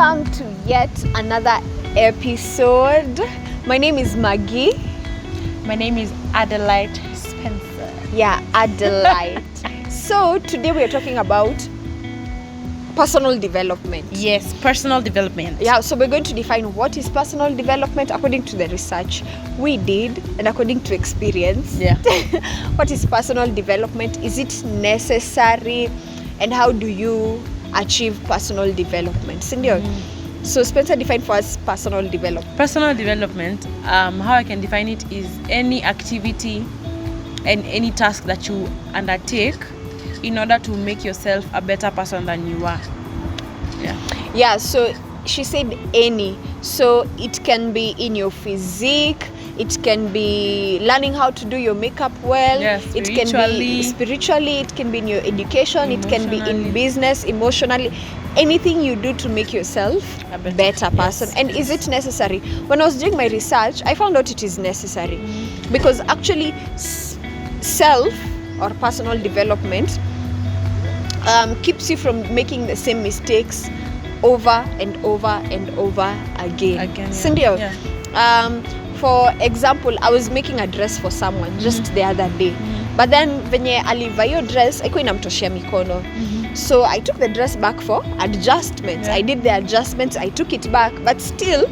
welcome to yet another episode. My name is Maggie. My name is Adelaide Spencer. Yeah, Adelaide. So today we are talking about personal development. Yes, personal development. Yeah, so we're going to define what is personal development according to the research we did and according to experience. Yeah. What is personal development? Is it necessary? And how do you achieve personal development? Sindio? So Spencer defined for us personal development. Personal development, how I can define it is any activity and any task that you undertake in order to make yourself a better person than you are. Yeah, so she said any. So it can be in your physique, it can be learning how to do your makeup well, it can be spiritually, it can be in your education, it can be in business, emotionally, anything you do to make yourself a better person. Yes. And is it necessary? When I was doing my research, I found out it is necessary because actually self or personal development keeps you from making the same mistakes over and over and over again. Sindio? Yeah. For example, I was making a dress for someone just the other day. But then venye aliva hiyo dress haikuwa inamtoshea mikono. So I took the dress back for adjustments. I did the adjustments, I took it back, but still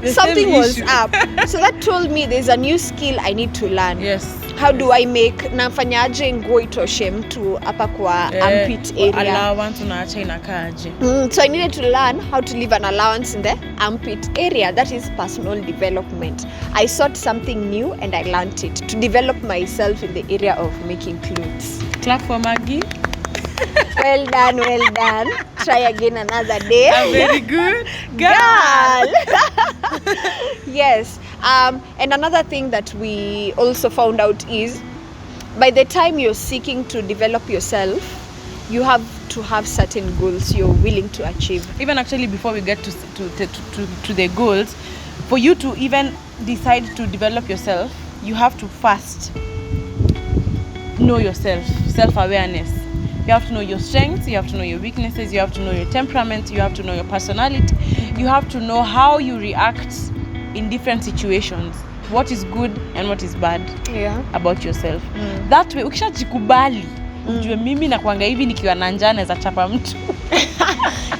something was up. So that told me there's a new skill I need to learn. Yes. How do I make nafanyaje nguo itoshe mtu hapa kwa armpit area? Allowance unaacha inakaaje. So I needed to learn how to leave an allowance in the armpit area. That is personal development. I sought something new and I learned it to develop myself in the area of making clothes. Clap for Maggie. Well done, well done. Try again another day. Very good. Girl. Yes. And another thing that we also found out is by the time you're seeking to develop yourself, you have to have certain goals you're willing to achieve. Even actually before we get to the goals, for you to even decide to develop yourself, you have to first know yourself, self-awareness. You have to know your strengths, you have to know your weaknesses, you have to know your temperament, you have to know your personality, you have to know how you react in different situations, what is good and what is bad about yourself. That way ukishajikubali ujue mimi na kuanga hivi nikiwa na njaa naweza chapa mtu.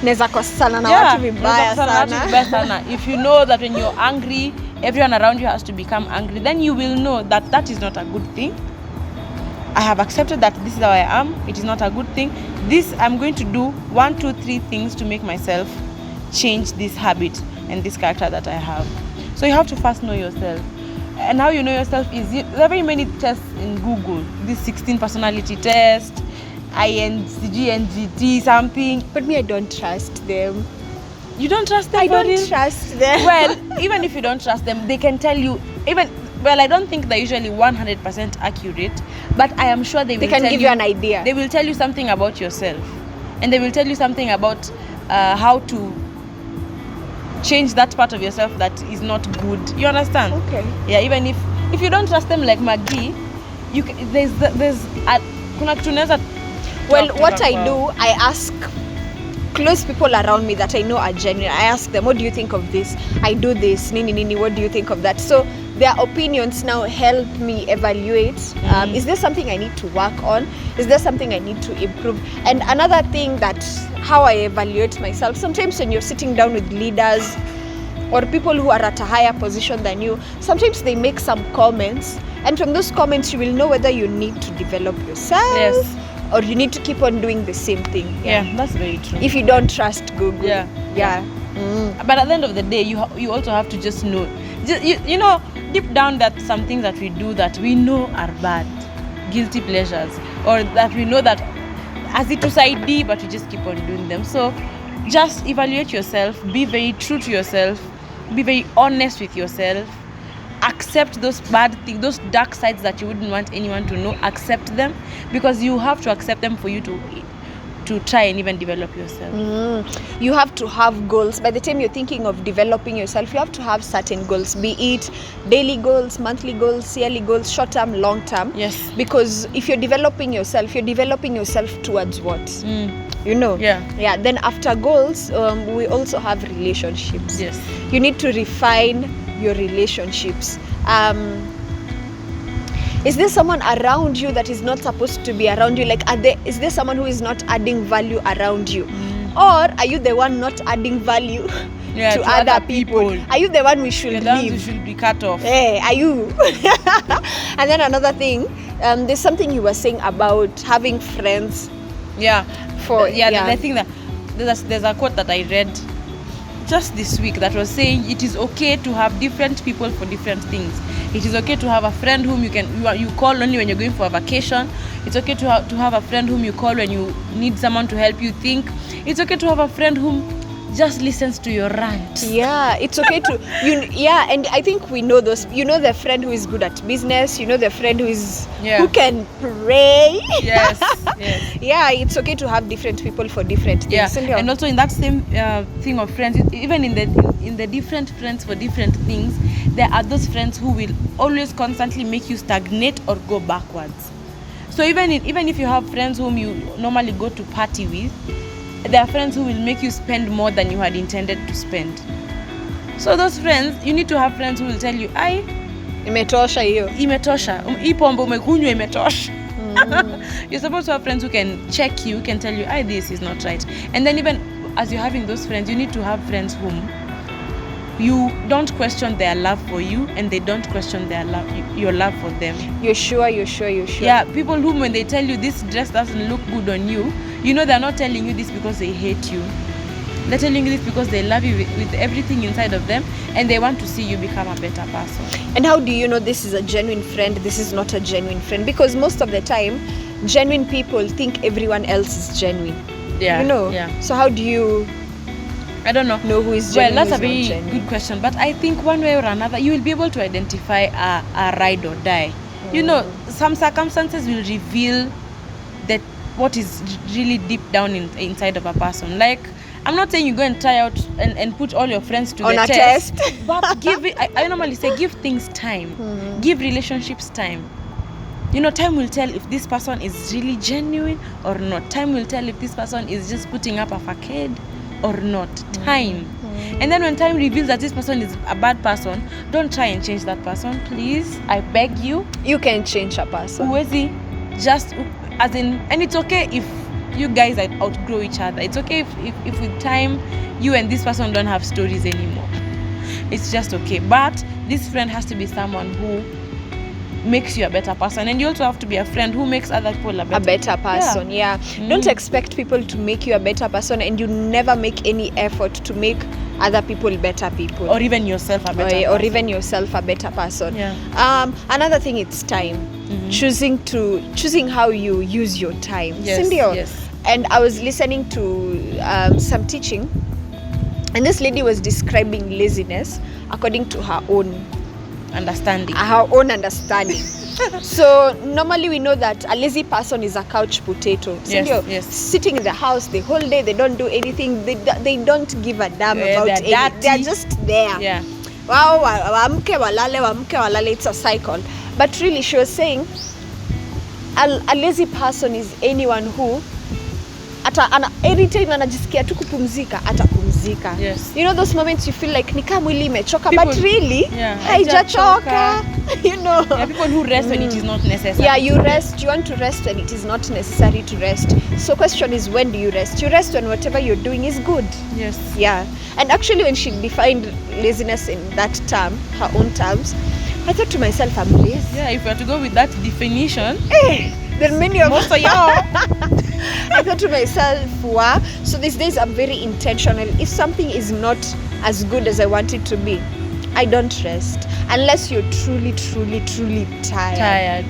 Naweza kosana na watu vibaya sana. If you know that when you're angry, everyone around you has to become angry, then you will know that that is not a good thing. I have accepted that this is how I am. It is not a good thing. This, I'm going to do 1, 2, 3 things to make myself change this habit and this character that I have. So you have to first know yourself. And how you know yourself is, there are very many tests in Google. This 16 personality test, INCG, something. But me, I don't trust them. You don't trust them? I don't trust them. Well, even if you don't trust them, they can tell you, I don't think they're usually 100% accurate, but I am sure they can give you an idea. They will tell you something about yourself, and they will tell you something about how to change that part of yourself that is not good. You understand? Okay. Yeah, even if you don't trust them like Maggie, you can, there's kuna kitu unaweza. Well, what I do, I ask close people around me that I know are genuine. I ask them, what do you think of this? I do this, nini, what do you think of that? So their opinions now help me evaluate. Is there something I need to work on? Is there something I need to improve? And another thing that how I evaluate myself, sometimes when you're sitting down with leaders or people who are at a higher position than you, sometimes they make some comments, and from those comments you will know whether you need to develop yourself or you need to keep on doing the same thing. Yeah, that's very true. If you don't trust Google. Yeah. But at the end of the day, you also have to just know, you know, deep down that some things that we do that we know are bad, guilty pleasures, or that we know that as it tusaidii, but we just keep on doing them. So just evaluate yourself, be very true to yourself, be very honest with yourself, accept those bad things, those dark sides that you wouldn't want anyone to know. Accept them, because you have to accept them for you to to try and even develop yourself. You have to have goals. By the time you're thinking of developing yourself, you have to have certain goals, be it daily goals, monthly goals, yearly goals, short term, long term. Yes. Because if you're developing yourself towards what? You know? Yeah. Then after goals, we also have relationships. Yes. You need to refine your relationships. Is there someone around you that is not supposed to be around you? Like, is there someone who is not adding value around you? Or are you the one not adding value to other people? Are you the one we should leave? You should be cut off. Hey, are you? And then another thing, there's something you were saying about having friends. I think that there's a quote that I read just this week that was saying it is okay to have different people for different things. It is okay to have a friend whom you call only when you're going for a vacation. It's okay to have a friend whom you call when you need someone to help you think. It's okay to have a friend whom just listens to your rant. Yeah, it's okay to and I think we know those. You know the friend who is good at business. You know the friend who can pray. Yes. Yeah, it's okay to have different people for different things. Yeah, and also in that same thing of friends, even in the different friends for different things, there are those friends who will always constantly make you stagnate or go backwards. So even if you have friends whom you normally go to party with, there are friends who will make you spend more than you had intended to spend. So those friends, you need to have friends who will tell you, imetosha hiyo. Imetosha. Hii pombe umekunywa imetosha. You're supposed to have friends who can check you, can tell you, this is not right. And then even as you're having those friends, you need to have friends whom you don't question their love for you and they don't question your love for them. You're sure. Yeah, people whom when they tell you this dress doesn't look good on you, you know they're not telling you this because they hate you. They're telling you this because they love you with everything inside of them and they want to see you become a better person. And how do you know this is a genuine friend, this is not a genuine friend? Because most of the time, genuine people think everyone else is genuine. Yeah. You know? Yeah. So how do you... I don't know who is genuine? Well, that's a very good question. But I think one way or another, you will be able to identify a ride or die. You know, some circumstances will reveal that what is really deep down inside of a person. Like, I'm not saying you go and try out and put all your friends to on the test. But give it, I normally say give things time. Give relationships time. You know, time will tell if this person is really genuine or not. Time will tell if this person is just putting up a facade or not. Time. And then when time reveals that this person is a bad person, don't try and change that person, please. I beg you. You can change a person. Uwezi, just as in, and it's okay if you guys outgrow each other. It's okay if with time you and this person don't have stories anymore. It's just okay. But this friend has to be someone who makes you a better person, and you also have to be a friend who makes other people a better person. Don't expect people to make you a better person, and you never make any effort to make other people better people, or even yourself a better person. Or even yourself a better person. Another thing, it's time. Choosing how you use your time. Yes. And I was listening to some teaching, and this lady was describing laziness according to her own understanding. So normally we know that a lazy person is a couch potato. Yes. Sitting in the house the whole day, they don't do anything. They don't give a damn about anything. They're just there. Wow, wamke walale, it's a cycle. But really, she was saying a lazy person is anyone who anytime anajisikia tu kupumzika atapumzika. You know those moments you feel like ni kama mwili imechoka, but really haijachoka. You know, people who rest when it is not necessary. You want to rest when it is not necessary to rest. So question is, when do you rest? You rest when whatever you're doing is good. And actually, when she defined laziness in that term, her own terms, I thought to myself, I'm lazy. If you have to go with that definition, then many of most of y'all. I thought to myself, wow. So these days I'm very intentional. If something is not as good as I want it to be, I don't rest unless you're truly tired.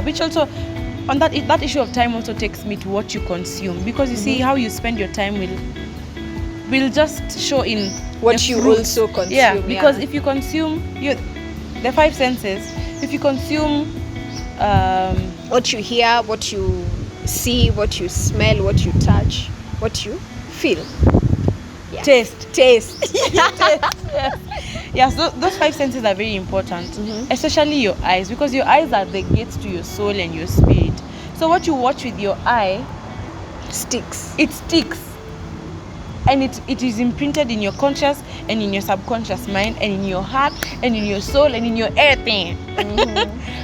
Which also, on that issue of time also takes me to what you consume, because you see how you spend your time will just show in what you also consume. Because if you consume the five senses, if you consume what you hear, what you see, what you smell, what you touch, what you feel. Yeah. Taste. Yes. So those 5 senses are very important, especially your eyes, because your eyes are the gates to your soul and your spirit. So what you watch with your eye sticks. It sticks, and it is imprinted in your conscious and in your subconscious mind and in your heart and in your soul and in your everything.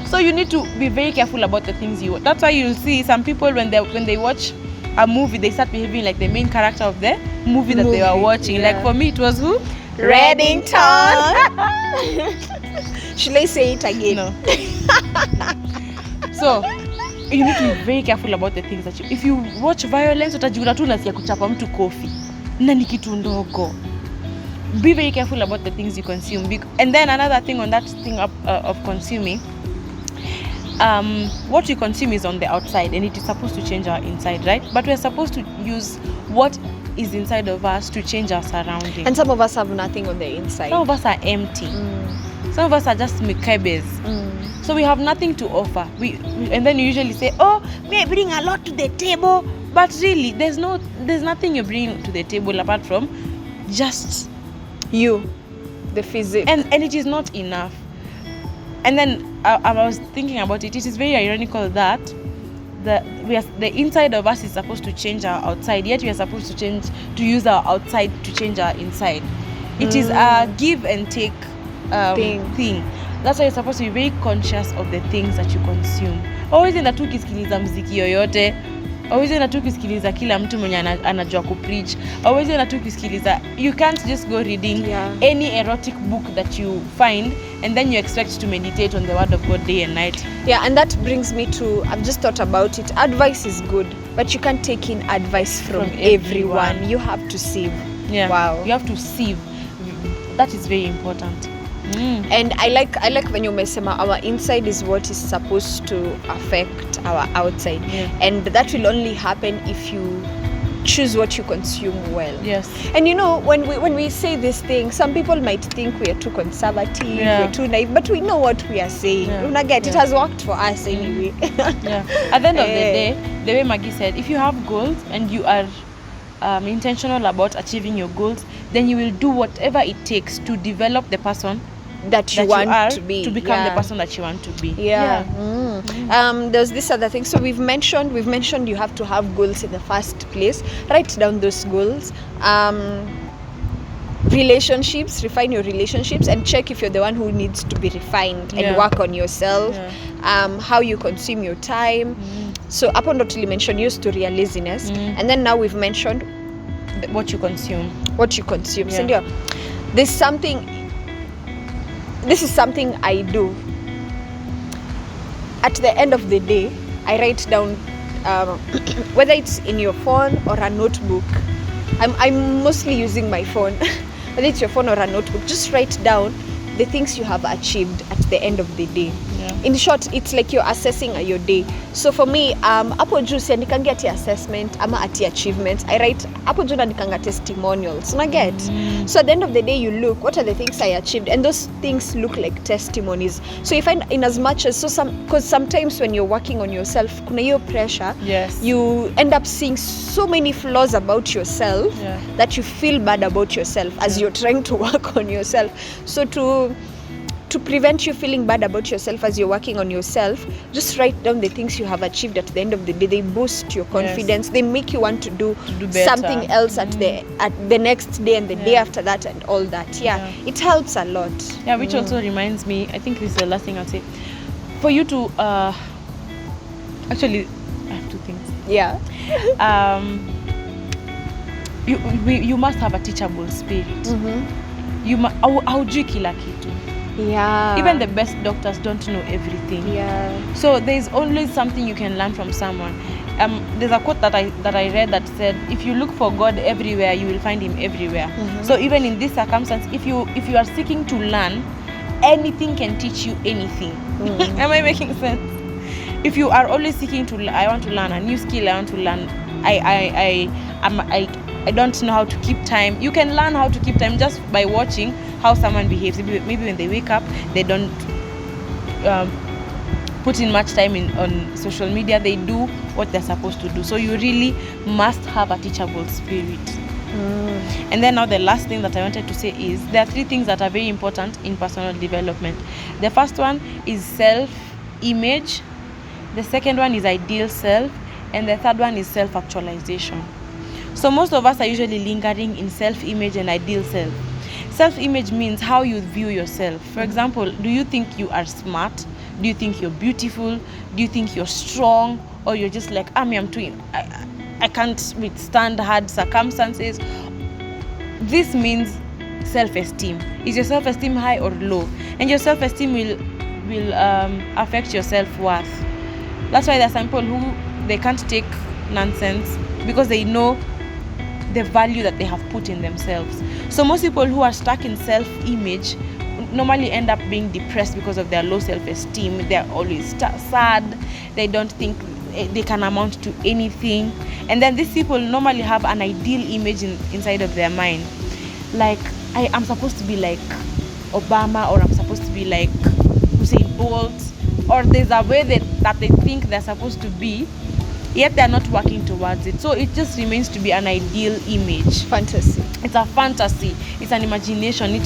So you need to be very careful about the things you watch. That's why you'll see some people when they watch a movie, they start behaving like the main character of the movie that they were watching. Yeah. Like for me, it was who? Reddington. Should I say it again? No. So you need to be very careful about the things that if you watch violence, utajikuta tu unasikia kuchapa mtu kofi na ni kitu ndogo. Be very careful about the things you consume. And then another thing on that thing of consuming, what we consume is on the outside and it is supposed to change our inside, right? But we're supposed to use what is inside of us to change our surroundings. And some of us have nothing on the inside. Some of us are empty. Some of us are just mikebes. So we have nothing to offer. And then you usually say, oh, may I bring a lot to the table? But really, there's nothing you bring to the table apart from just you, the physique. And it is not enough. And then I was thinking about it. It is very ironical that the inside of us is supposed to change our outside, yet we are supposed to use our outside to change our inside. It is a give and take thing. That's why you're supposed to be very conscious of the things that you consume. Always in the tu kisikiliza mziki yoyote. Always in the tu kisikiliza kila mtu mwenye anajua kupreach. Always in the tu kisikiliza. You can't just go reading any erotic book that you find and then you expect to meditate on the word of God day and night. Yeah, and that brings me to, I've just thought about it. Advice is good, but you can't take in advice from everyone. You have to sieve. Yeah. Wow. You have to sieve. That is very important. And I like when you umesema our inside is what is supposed to affect our outside. And that will only happen if you choose what you consume well. Yes. And you know, when we say this thing, some people might think we are too conservative, we're too naive, but we know what we are saying. It has worked for us anyway. At the end of the day, the way Maggie said, if you have goals and you are intentional about achieving your goals, then you will do whatever it takes to develop the person that you want to be, to become the person that you want to be. There's this other thing. So we've mentioned you have to have goals in the first place. Write down those goals. Relationships, refine your relationships and check if you're the one who needs to be refined and work on yourself. How you consume your time. So up on what you mentioned, use to real laziness. And then now we've mentioned what you consume. So this is something I do. At the end of the day, I write down whether it's in your phone or a notebook. I'm mostly using my phone. Whether it's your phone or a notebook, just write down the things you have achieved at the end of the day. In short, it's like you're assessing your day. So for me, hapo juu siandikangi ati assessment ama ati achievements. I write hapo juu naandikanga testimonials. Unaget? So at the end of the day, you look, what are the things I achieved? And those things look like testimonies. So you find in as much as, because sometimes when you're working on yourself, kuna hiyo pressure, you end up seeing so many flaws about yourself that you feel bad about yourself as you're trying to work on yourself. So to prevent you feeling bad about yourself as you're working on yourself, just write down the things you have achieved at the end of the day. They boost your confidence. They make you want to do something else at the next day and the day after that and all that. It helps a lot. Which also reminds me, I think this is the last thing I'll say. For you to actually, I have two things. You must have a teachable spirit. Haujui kila kitu. Even the best doctors don't know everything. So there's always something you can learn from someone. There's a quote that I read that said, if you look for God everywhere, you will find him everywhere. So even in this circumstance, if you are seeking to learn, anything can teach you anything. Am I making sense? If you are always seeking to, I want to learn a new skill, I want to learn, I don't know how to keep time. You can learn how to keep time just by watching how someone behaves. Maybe when they wake up, they don't put in much time on social media. They do what they're supposed to do. So you really must have a teachable spirit. And then now the last thing that I wanted to say is there are 3 things that are very important in personal development. The first one is self-image. The second one is ideal self. And the third one is self-actualization. So most of us are usually lingering in self-image and ideal self. Self-image means how you view yourself. For example, do you think you are smart? Do you think you're beautiful? Do you think you're strong? Or you're just like, I'm too, I can't withstand hard circumstances. This means self-esteem. Is your self-esteem high or low? And your self-esteem will affect your self-worth. That's why there are some people who they can't take nonsense because they know the value that they have put in themselves. So most people who are stuck in self-image normally end up being depressed because of their low self-esteem. They're always sad. They don't think they can amount to anything. And then these people normally have an ideal image inside of their mind. Like, I'm supposed to be like Obama, or I'm supposed to be like Usain Bolt, or there's a way that they think they're supposed to be, yet they're not working towards it. So it just remains to be an ideal image. Fantasy. It's a fantasy. It's an imagination.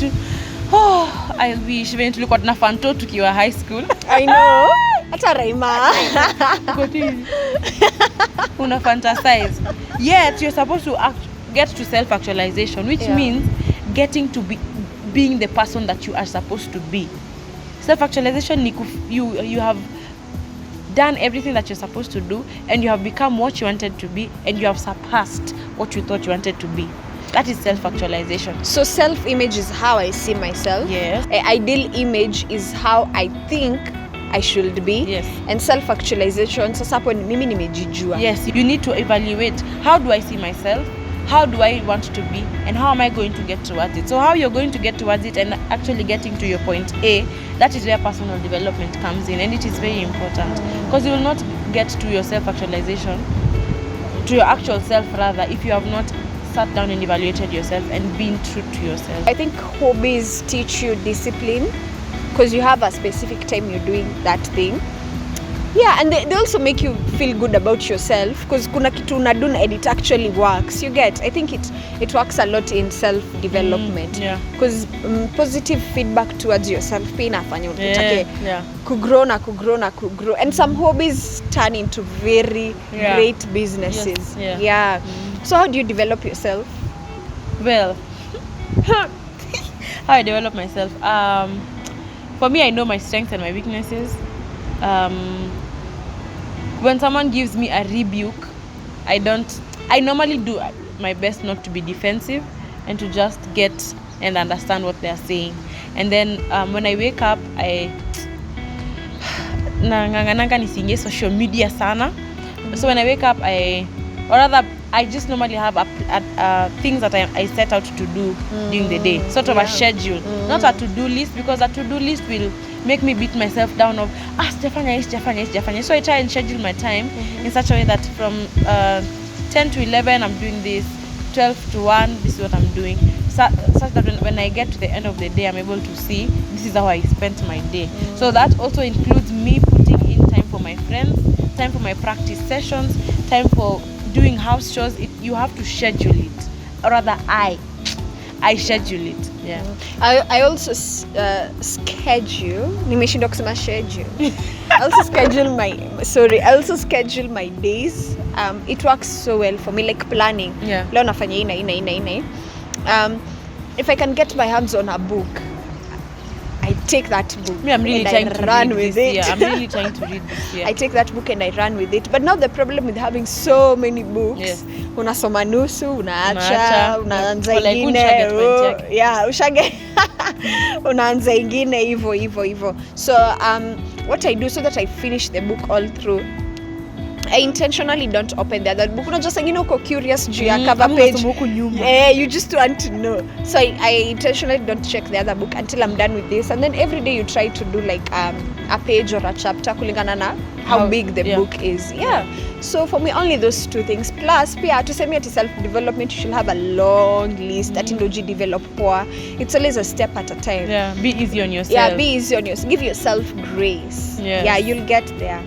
I wish when tulikuwa tuna fanto tukiwa high school. I know. Hata Raima. Una fantasize. Yet you're supposed to get to self-actualization, which means getting to being the person that you are supposed to be. Self-actualization, you have done everything that you're supposed to do, and you have become what you wanted to be, and you have surpassed what you thought you wanted to be. That is self-actualization. So self-image is how I see myself. Yes. Ideal image is how I think I should be. Yes. And self-actualization, sasa hapo mimi nimejijua. Yes, you need to evaluate, how do I see myself? How do I want to be? And how am I going to get towards it? So how you're going to get towards it and actually getting to your point A, that is where personal development comes in. And it is very important, because you will not get to your self-actualization, to your actual self rather, if you have not sat down and evaluated yourself and been true to yourself. I think hobbies teach you discipline, because you have a specific time you're doing that thing. Yeah, and they also make you feel good about yourself, because kuna kitu unaduna and it actually works. You get, I think it works a lot in self-development. Because positive feedback towards yourself pia inafanya utake kugrow. And some hobbies turn into very great businesses. So how do you develop yourself? Well, how I develop myself. For me, I know my strengths and my weaknesses. When someone gives me a rebuke, I normally do my best not to be defensive and to just get and understand what they're saying. And then when I wake up, nangananga nisingie social media sana. So when I wake up, I just normally have things that I set out to do during the day, sort of a schedule, not a to-do list, because a to-do list will make me beat myself down of Stephanie. So I try and schedule my time in such a way that from 10 to 11 I'm doing this, 12 to 1 this is what I'm doing, such that when I get to the end of the day I'm able to see this is how I spent my day. So that also includes me putting in time for my friends, time for my practice sessions, time for doing house chores. You have to schedule it, or rather I schedule it. I also schedule. Nimeshindwa kusema schedule. I also schedule my days. It works so well for me, like planning. Leo nafanya ina. If I can get my hands on a book, I take that book. I'm really trying to run with it. I'm really trying to read this year. I take that book and I run with it. But now the problem with having so many books, unasoma nusu, unaacha, unaanza ingine. Ushage. Unaanza ingine hivyo. So what I do so that I finish the book all through, I intentionally don't open the other book. Unajua sengine uko curious juu ya cover page. You just want to know. So I intentionally don't check the other book until I'm done with this. And then every day you try to do like a page or a chapter kulingana na how big the book is. Yeah. So for me, only those two things. Plus, pia tuseme ati self-development, you should have a long list that ndo develop poa. It's always a step at a time. Yeah, be easy on yourself. Yeah, be easy on yourself. Give yourself grace. Yes. Yeah, you'll get there.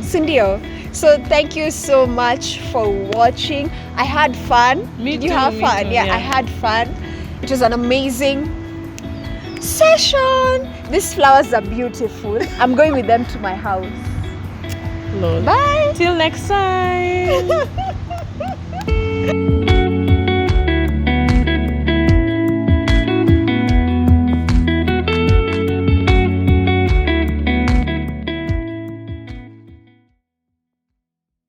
Sindio. So thank you so much for watching. I had fun. Did you have fun? Too, yeah, I had fun. It was an amazing session. These flowers are beautiful. I'm going with them to my house. Lord. Bye. Till next time.